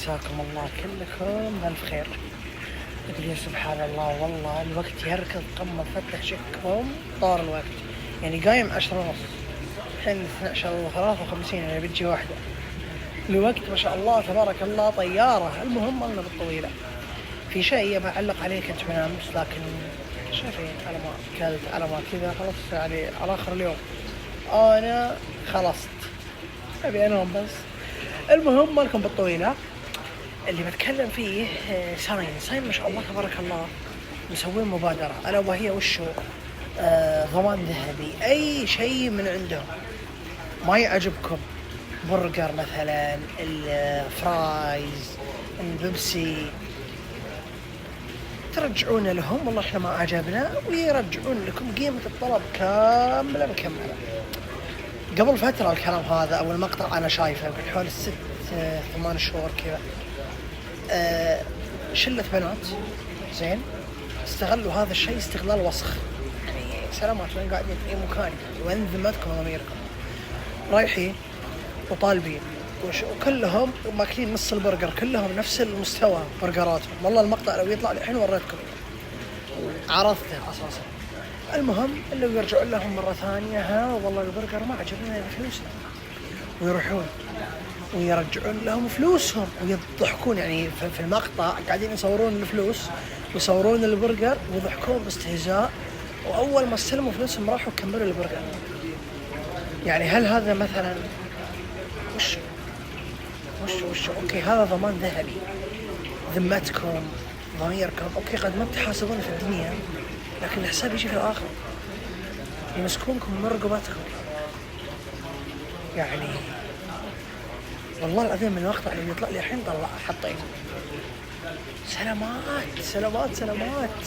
مساكم الله كلكم بألف خير. أدري سبحان الله والله الوقت يركض قمة فتح شكهم طار الوقت، يعني قايم 10:30 الحين 12:53 يعني بتجي واحدة. الوقت ما شاء الله تبارك الله طيارة. المهم أنا بالطويلة في شيء بعلق عليه كنت بنامس، لكن شايفين على ما أكلت على ما كذا خلاص يعني على آخر اليوم أنا خلصت أبي أنام بس. المهم مالكم بالطويلة اللي بتكلم فيه ساين ما شاء الله تبارك الله مسوين مبادرة ألا وهي وشو ضمان ذهبي. أي شيء من عندهم ما يعجبكم، برجر مثلا، الفرايز، البيبسي، ترجعون لهم والله احنا ما عجبنا ويرجعون لكم قيمة الطلب كاملة مكملة. قبل فترة الكلام هذا أو المقطع أنا شايفه من حول 6-8 شهور كذا، شلة بنات زين استغلوا هذا الشيء استغلال وسخ. يعني سلامات وين قاعدين في مكان وين ذمتكم وضميركم، رايحين وطالبين وكلهم ماكلين نص البرجر، كلهم نفس المستوى برجراتهم. والله المقطع لو يطلع لي الحين وريتكم عرضته أساسا. المهم اللي يرجعوا لهم مرة ثانية ها والله البرجر ما عجبنا فلوسنا، ويروحون ويرجعون لهم فلوسهم ويضحكون. يعني في المقطع قاعدين يصورون الفلوس ويصورون البرجر ويضحكون باستهزاء، وأول ما استلموا فلوسهم راحوا كملوا البرجر. يعني هل هذا مثلا وش أوكي هذا ضمان ذهبي، ذمتكم ضميركم أوكي قد ما بتحاسبون في الدنيا لكن الحساب يجي في الآخر، يمسكونكم من رقبتكم. يعني والله العظيم من المقطع اللي يطلع لي الحين طلع حطيت سلامات.